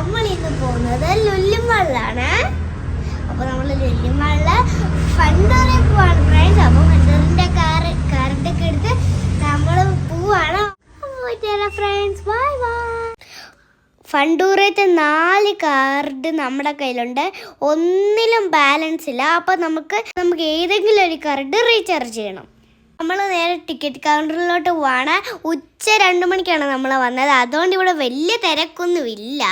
നമ്മൾ ഇന്ന് പോകുന്നത് ലുലുമാളിലാണ്. അപ്പോൾ നമ്മൾ ലുലുമാളില് ഫണ്ടൂറിൽ പോവാണ് ഫ്രണ്ട്സ്. അപ്പോൾ ഫണ്ടൂറിന്റെ കാറിൻ്റെയൊക്കെ എടുത്ത് നമ്മൾ പോവാണ്. Friends bye bye. ഫണ്ടൂറത്തെ 4 കാർഡ് നമ്മുടെ കയ്യിലുണ്ട്. ഒന്നിലും ബാലൻസ് ഇല്ല. അപ്പോൾ നമുക്ക് ഏതെങ്കിലും ഒരു കാർഡ് റീചാർജ് ചെയ്യണം. നമ്മൾ നേരെ ടിക്കറ്റ് കൗണ്ടറിലോട്ട് പോവാണ്. ഉച്ച 2 മണിക്കാണ് നമ്മൾ വന്നത്. അതുകൊണ്ട് ഇവിടെ വലിയ തിരക്കൊന്നുമില്ല.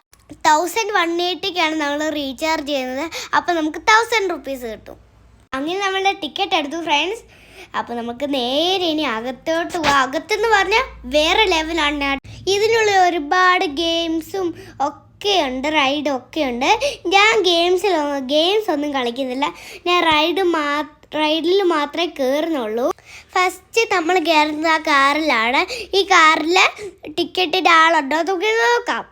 1180ക്കാണ് നമ്മൾ റീചാർജ് ചെയ്യുന്നത്. അപ്പോൾ നമുക്ക് 1000 റുപ്പീസ് കിട്ടും. അങ്ങനെ നമ്മളുടെ ടിക്കറ്റ് എടുത്തു ഫ്രണ്ട്സ്. അപ്പോൾ നമുക്ക് നേരെ ഇനി അകത്തോട്ട് പോവാം. അകത്തെന്ന് പറഞ്ഞാൽ വേറെ ലെവലാണ്. ഇതിനുള്ള ഒരുപാട് ഗെയിംസും ഒക്കെ ഉണ്ട്, റൈഡും ഒക്കെ ഉണ്ട്. ഞാൻ ഗെയിംസ് ഒന്നും കളിക്കുന്നില്ല. ഞാൻ റൈഡിൽ മാത്രമേ കയറുന്നുള്ളൂ. ഫസ്റ്റ് നമ്മൾ കയറുന്നത് ആ കാറിലാണ്. ഈ കാറിൽ ടിക്കറ്റിൻ്റെ ആളുണ്ടോ നമുക്ക് നോക്കാം.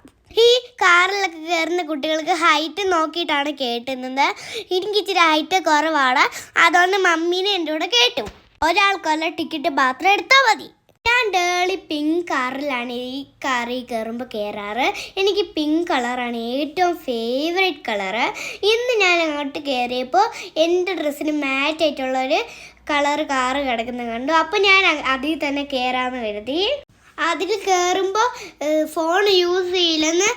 ഈ കാറിലൊക്കെ കയറുന്ന കുട്ടികൾക്ക് ഹൈറ്റ് നോക്കിയിട്ടാണ് കയറ്റുന്നത്. എനിക്ക് ഇച്ചിരി ഹൈറ്റ് കുറവാണ്. അതുകൊണ്ട് മമ്മീനെ എൻ്റെ കൂടെ കയറ്റും. ഒരാൾക്കുള്ള ടിക്കറ്റ് മാത്രം എടുത്താൽ മതി. ഞാൻ ഡേളി പിങ്ക് കാറിലാണ് ഈ കാറിൽ കയറുമ്പോൾ കയറാറ്. എനിക്ക് പിങ്ക് കളറാണ് ഏറ്റവും ഫേവറേറ്റ് കളറ്. ഇന്ന് ഞാൻ അങ്ങോട്ട് കയറിയപ്പോൾ എൻ്റെ ഡ്രസ്സിന് മാച്ച് ആയിട്ടുള്ളൊരു കാറ് കിടക്കുന്നത് കണ്ടു. അപ്പോൾ ഞാൻ അതിൽ തന്നെ കയറാമെന്ന് കരുതി. അതിൽ കയറുമ്പോൾ ഫോൺ യൂസ് ചെയ്യില്ലെന്ന്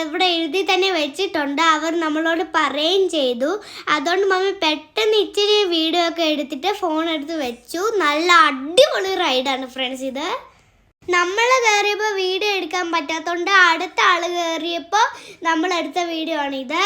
ഇവിടെ എഴുതി തന്നെ വെച്ചിട്ടുണ്ട്. അവർ നമ്മളോട് പറയുകയും ചെയ്തു. അതുകൊണ്ട് മമ്മി പെട്ടെന്ന് ഇച്ചിരി വീഡിയോ ഒക്കെ എടുത്തിട്ട് ഫോൺ എടുത്ത് വെച്ചു. നല്ല അടിപൊളി റൈഡാണ് ഫ്രണ്ട്സ് ഇത്. നമ്മൾ കയറിയപ്പോൾ വീഡിയോ എടുക്കാൻ പറ്റാത്തതുകൊണ്ട് അടുത്ത ആൾ കയറിയപ്പോൾ നമ്മളെടുത്ത വീഡിയോ ആണിത്.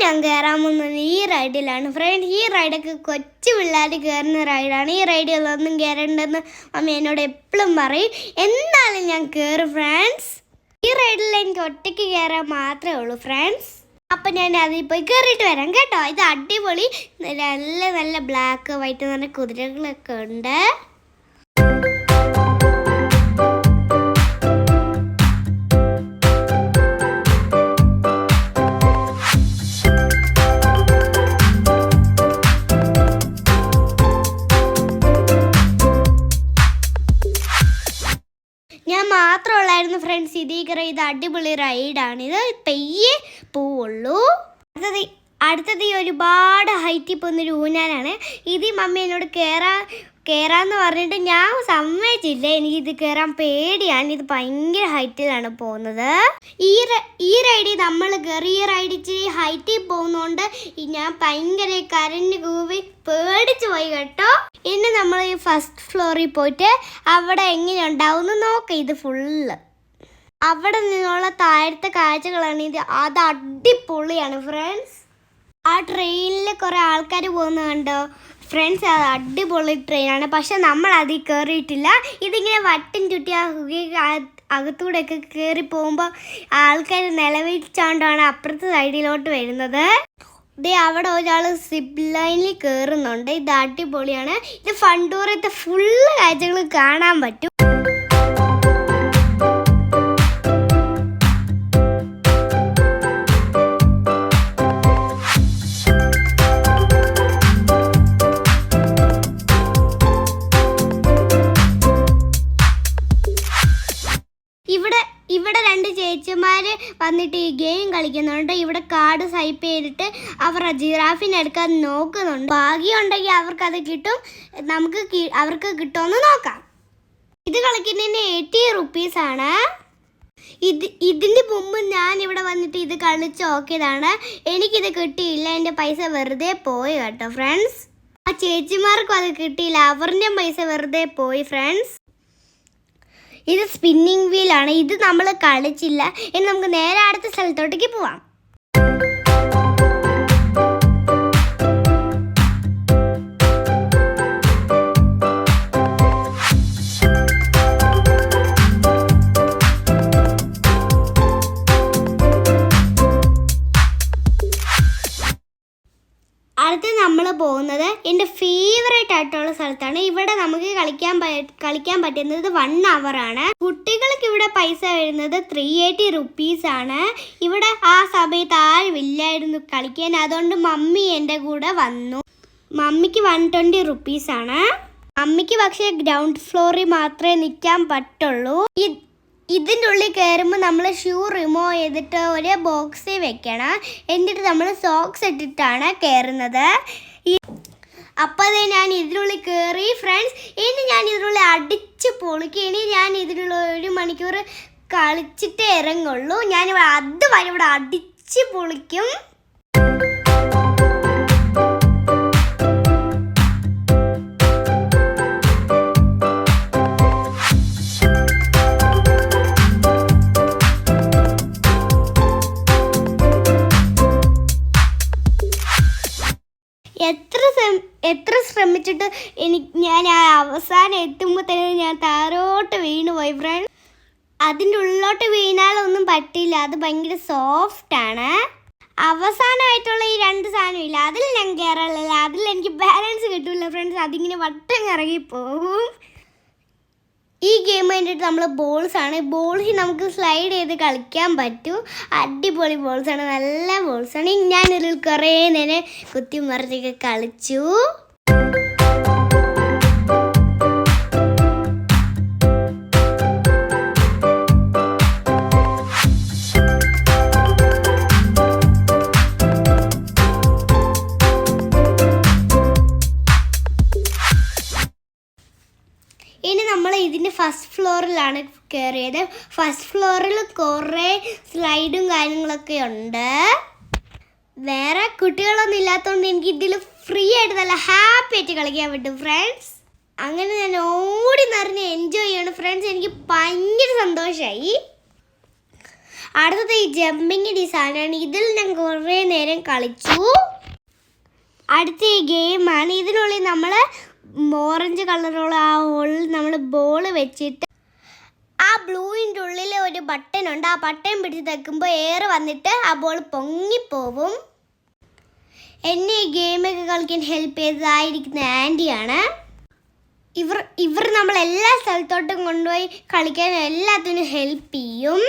ഞാൻ കയറാൻ പോകുന്നത് ഈ റൈഡിലാണ് ഫ്രണ്ട്സ്. ഈ റൈഡൊക്കെ കൊച്ചു പിള്ളേർ കയറുന്ന റൈഡാണ്. ഈ റൈഡിലൊന്നും കയറേണ്ടെന്ന് മമ്മി എന്നോട് എപ്പോഴും പറയും. എന്നാലും ഞാൻ കയറും ഫ്രണ്ട്സ്. ഈ റൈഡിൽ എനിക്ക് ഒറ്റയ്ക്ക് കയറാൻ മാത്രമേ ഉള്ളൂ ഫ്രണ്ട്സ്. അപ്പം ഞാൻ അതിൽ പോയി കയറിയിട്ട് വരാം കേട്ടോ. ഇത് അടിപൊളി നല്ല ബ്ലാക്ക് വൈറ്റ് എന്ന് പറഞ്ഞ കുതിരകളൊക്കെ ഉണ്ട്. ഞാൻ മാത്രമുള്ളായിരുന്നു ഫ്രണ്ട്സ് ഇതിൽ കയറി. ഇത് അടിപൊളി റൈഡാണിത്. പെയ്യേ പോവുള്ളൂ. അടുത്തത് ഈ ഒരുപാട് ഹൈറ്റിൽ പോകുന്നൊരു ഊഞ്ഞാലാണ്. ഇത് മമ്മി എന്നോട് കയറാന്ന് പറഞ്ഞിട്ട് ഞാൻ സമ്മതിച്ചില്ല. എനിക്കിത് കയറാൻ പേടിയാണ്. ഇത് ഭയങ്കര ഹൈറ്റിലാണ് പോകുന്നത്. ഈ റൈഡിൽ നമ്മൾ കയറി. ഈ റൈഡ് ഇച്ചിരി ഹൈറ്റിൽ പോകുന്നതുകൊണ്ട് ഞാൻ ഭയങ്കര കരഞ്ഞു കൂവി പേടിച്ചു പോയി കേട്ടോ. ഇനി നമ്മൾ ഈ ഫസ്റ്റ് ഫ്ലോറിൽ പോയിട്ട് അവിടെ എങ്ങനെ ഉണ്ടാവും നോക്കാം. ഇത് ഫുള്ള് അവിടെ നിന്നുള്ള താഴത്തെ കാഴ്ചകളാണ് ഇത്. അത് അടിപൊളിയാണ് ഫ്രണ്ട്സ്. ആ ട്രെയിനിൽ കുറേ ആൾക്കാർ പോകുന്നത് കണ്ടോ ഫ്രണ്ട്സ്. അത് അടിപൊളി ട്രെയിനാണ്. പക്ഷെ നമ്മൾ അതിൽ കയറിയിട്ടില്ല. ഇതിങ്ങനെ വട്ടം ചുറ്റി അകത്തൂടെയൊക്കെ കയറി പോകുമ്പോൾ ആൾക്കാർ നിലവിളിച്ചുകൊണ്ടാണ് അപ്പുറത്തെ സൈഡിലോട്ട് വരുന്നത്. അവിടെ ഒരാൾ സിപ്പ് ലൈനിൽ കയറുന്നുണ്ട്. ഇത് അടിപൊളിയാണ്. ഇത് ഫണ്ടൂറത്തെ ഫുള്ള് കാഴ്ചകൾ കാണാൻ പറ്റും. ഇവിടെ 2 ചേച്ചിമാർ വന്നിട്ട് ഈ ഗെയിം കളിക്കുന്നുണ്ട്. ഇവിടെ കാർഡ് സ്വൈപ്പ് ചെയ്തിട്ട് അവർ ജിറാഫിനെ എടുക്കാൻ നോക്കുന്നുണ്ട്. ഭാഗ്യമുണ്ടെങ്കിൽ അവർക്കത് കിട്ടും. അവർക്ക് കിട്ടുമെന്ന് നോക്കാം. ഇത് കളിക്കുന്നതിന് 80 റുപ്പീസാണ്. ഇതിൻ്റെ മുമ്പ് ഞാൻ ഇവിടെ വന്നിട്ട് ഇത് കളിച്ച് നോക്കിയതാണ്. എനിക്കിത് കിട്ടിയില്ല. എൻ്റെ പൈസ വെറുതെ പോയി കേട്ടോ ഫ്രണ്ട്സ്. ആ ചേച്ചിമാർക്കും അത് കിട്ടിയില്ല. അവരുടെ പൈസ വെറുതെ പോയി ഫ്രണ്ട്സ്. ഇത് സ്പിന്നിങ് വീലാണ്. ഇത് നമ്മൾ കളിച്ചില്ല. ഇനി നമുക്ക് നേരെ അടുത്ത സ്ഥലത്തോട്ടേക്ക് പോവാം. അടുത്ത് നമ്മൾ പോകുന്നത് എൻ്റെ ഫേവറേറ്റ് ആയിട്ടുള്ള സ്ഥലത്ത് സ്ഥലത്താണ്. ഇവിടെ നമുക്ക് കളിക്കാൻ പറ്റുന്നത് 1 hour ആണ്. കുട്ടികൾക്ക് ഇവിടെ പൈസ വരുന്നത് 380 rupees ആണ്. ഇവിടെ ആ സമയത്ത് ആരും ഇല്ലായിരുന്നു കളിക്കാൻ, അതുകൊണ്ട് മമ്മി എൻ്റെ കൂടെ വന്നു. മമ്മിക്ക് 120 rupees ആണ്. മമ്മിക്ക് പക്ഷേ ഗ്രൗണ്ട് ഫ്ലോറിൽ മാത്രമേ നിൽക്കാൻ പറ്റുള്ളൂ. ഇതിൻ്റെ ഉള്ളിൽ കയറുമ്പോൾ നമ്മൾ ഷൂ റിമൂവ് ചെയ്തിട്ട് ഒരു ബോക്സിൽ വെക്കണം. എന്നിട്ട് നമ്മൾ സോക്സ് ഇട്ടിട്ടാണ് കയറുന്നത്. അപ്പോൾ അതേ ഞാൻ ഇതിനുള്ളിൽ കയറി ഫ്രണ്ട്സ്. ഇനി ഞാൻ ഇതിനുള്ളിൽ അടിച്ച് പൊളിക്കും. ഇനി ഞാൻ ഇതിനുള്ള 1 മണിക്കൂർ കളിച്ചിട്ടേ ഇറങ്ങുള്ളൂ. ഞാനിവിടെ അതുവരെ ഇവിടെ അടിച്ച് പൊളിക്കും. എത്ര ശ്രമിച്ചിട്ട് ഞാൻ അവസാനം എത്തുമ്പോൾ തന്നെ ഞാൻ താരോട്ട് വീണു പോയി ഫ്രണ്ട്. അതിൻ്റെ ഉള്ളിലോട്ട് വീണാലൊന്നും പറ്റില്ല, അത് ഭയങ്കര സോഫ്റ്റാണ്. അവസാനമായിട്ടുള്ള ഈ 2 സാധനം ഇല്ല, അതിൽ ഞാൻ കയറാറില്ല. അതിൽ എനിക്ക് ബാലൻസ് കിട്ടില്ല ഫ്രണ്ട്സ്, അതിങ്ങനെ വട്ടം കറങ്ങിപ്പോവും. ഈ ഗെയിം കഴിഞ്ഞിട്ട് നമ്മൾ ബോൾസാണ്. ബോൾസ് നമുക്ക് സ്ലൈഡ് ചെയ്ത് കളിക്കാൻ പറ്റും. അടിപൊളി ബോൾസാണ്, നല്ല ബോൾസാണ്. ഞാനിതിൽ കുറേ നേരം കുത്തി മറിച്ചൊക്കെ കളിച്ചു. ഇനി നമ്മൾ ഇതിൻ്റെ ഫസ്റ്റ് ഫ്ലോറിലാണ് കയറിയത്. ഫസ്റ്റ് ഫ്ലോറിൽ കുറേ സ്ലൈഡും കാര്യങ്ങളൊക്കെ ഉണ്ട്. വേറെ കുട്ടികളൊന്നും ഇല്ലാത്തതുകൊണ്ട് എനിക്ക് ഇതിൽ ഫ്രീ ആയിട്ട് നല്ല ഹാപ്പി ആയിട്ട് കളിക്കാൻ പറ്റും ഫ്രണ്ട്സ്. അങ്ങനെ ഞാൻ ഓടി നിറഞ്ഞ് എൻജോയ് ചെയ്യണം ഫ്രണ്ട്സ്. എനിക്ക് ഭയങ്കര സന്തോഷമായി. അടുത്തത് ഈ ജമ്പിങ്ങിൻ്റെ ഈ സാധനമാണ്. ഇതിൽ ഞാൻ കുറേ നേരം കളിച്ചു. അടുത്ത ഈ ഗെയിമാണ്. ഇതിനുള്ളിൽ നമ്മൾ ഓറഞ്ച് കളറുള്ള ആ ഹോളിൽ നമ്മൾ ബോൾ വെച്ചിട്ട് ആ ബ്ലൂവിൻ്റെ ഉള്ളിൽ ഒരു ബട്ടൺ ഉണ്ട്. ആ ബട്ടൺ പിടിച്ച് തയ്ക്കുമ്പോൾ എയർ വന്നിട്ട് ആ ബോൾ പൊങ്ങിപ്പോവും. എന്നെ ഈ ഗെയിമൊക്കെ കളിക്കാൻ ഹെൽപ്പ് ചെയ്തതായിരിക്കുന്ന ആൻറ്റിയാണ്. ഇവർ നമ്മളെല്ലാ സ്ഥലത്തോട്ടും കൊണ്ടുപോയി കളിക്കാൻ എല്ലാത്തിനും ഹെൽപ്പ് ചെയ്യും.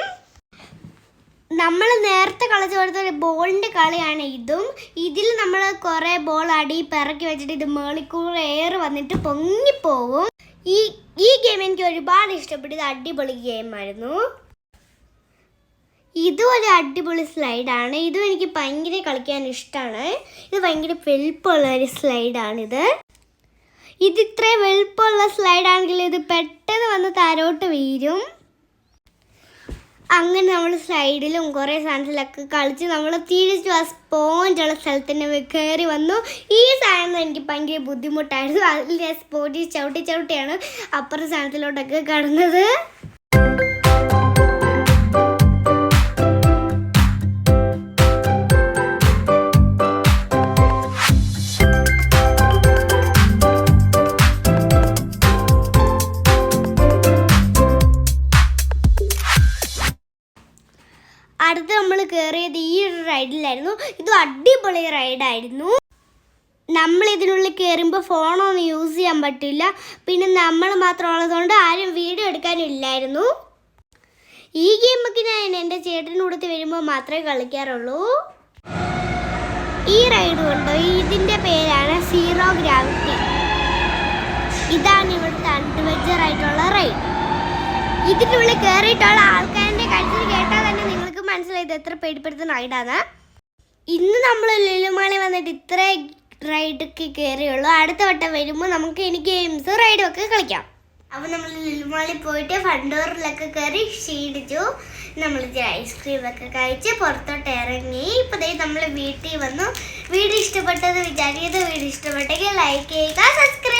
നമ്മൾ നേരത്തെ കളിച്ച പോലത്തെ ഒരു ബോളിൻ്റെ കളിയാണ് ഇതും. ഇതിൽ നമ്മൾ കുറേ ബോൾ അടി പിറക്കി വെച്ചിട്ട് ഇത് മേളിക്കൂർ എയർ വന്നിട്ട് പൊങ്ങിപ്പോവും. ഈ ഗെയിം എനിക്ക് ഒരുപാട് ഇഷ്ടപ്പെട്ടു. ഇത് അടിപൊളി ഗെയിമായിരുന്നു. ഇതും ഒരു അടിപൊളി സ്ലൈഡാണ്. ഇതും എനിക്ക് ഭയങ്കര കളിക്കാൻ ഇഷ്ടമാണ്. ഇത് ഭയങ്കര വലുപ്പമുള്ള ഒരു സ്ലൈഡാണിത്. ഇത്രയും വലുപ്പമുള്ള സ്ലൈഡാണെങ്കിൽ ഇത് പെട്ടെന്ന് വന്ന് താരോട്ട് വീഴും. അങ്ങനെ നമ്മൾ സ്ലൈഡിലും കുറേ സാധനത്തിലൊക്കെ കളിച്ച് നമ്മൾ തിരിച്ചു ആ സ്പോഞ്ചുള്ള സ്ഥലത്തിന് കയറി വന്നു. ഈ സാധനം എനിക്ക് ഭയങ്കര ബുദ്ധിമുട്ടായിരുന്നു. അതിൽ ഞാൻ സ്പോഞ്ചിൽ ചവിട്ടിയാണ് അപ്പുറത്തെ സാധനത്തിലോട്ടൊക്കെ കടന്നത്. അടുത്ത് നമ്മൾ കയറിയത് ഈ ഒരു റൈഡിലായിരുന്നു. ഇത് അടിപൊളി റൈഡായിരുന്നു. നമ്മൾ ഇതിനുള്ളിൽ കയറുമ്പോൾ ഫോണൊന്നും യൂസ് ചെയ്യാൻ പറ്റില്ല. പിന്നെ നമ്മൾ മാത്രം ഉള്ളതുകൊണ്ട് ആരും വീഡിയോ എടുക്കാനില്ലായിരുന്നു. ഈ ഗെയിമൊക്കെ ഞാൻ എൻ്റെ ചേട്ടൻ്റെ കൂടെ വരുമ്പോൾ മാത്രമേ കളിക്കാറുള്ളൂ. ഈ റൈഡ് കൊണ്ടോ ഇതിൻ്റെ പേരാണ് സീറോ ഗ്രാവിറ്റി. ഇതാണ് ഇവിടുത്തെ അഡ്വഞ്ചർ ആയിട്ടുള്ള റൈഡ്. ഇതിൻ്റെ ഉള്ളിൽ കയറിയിട്ടുള്ള ആൾക്കാരുടെ കഴുത്തിൽ കേട്ടാൽ തന്നെ നിങ്ങൾക്ക് മനസ്സിലായത് എത്ര പേടിപ്പെടുത്തുന്ന റൈഡാണ്. ഇന്ന് നമ്മൾ ലുലുമാളിൽ വന്നിട്ട് ഇത്ര റൈഡൊക്കെ കയറിയുള്ളൂ. അടുത്ത വട്ടം വരുമ്പോൾ നമുക്ക് ഇനി ഗെയിംസ് റൈഡും ഒക്കെ കളിക്കാം. അപ്പോൾ നമ്മൾ ലുലുമാളിൽ പോയിട്ട് ഫണ്ടോറിലൊക്കെ കയറി ക്ഷീണിച്ചു. നമ്മൾ ഐസ്ക്രീമൊക്കെ കഴിച്ച് പുറത്തോട്ട് ഇറങ്ങി. ഇപ്പോൾ നമ്മൾ വീട്ടിൽ വന്നു. വീഡിയോ ഇഷ്ടപ്പെട്ടത് വിചാരിക്കുന്നത്. വീഡിയോ ഇഷ്ടപ്പെട്ടെങ്കിൽ ലൈക്ക് ചെയ്യുക, സബ്സ്ക്രൈബ്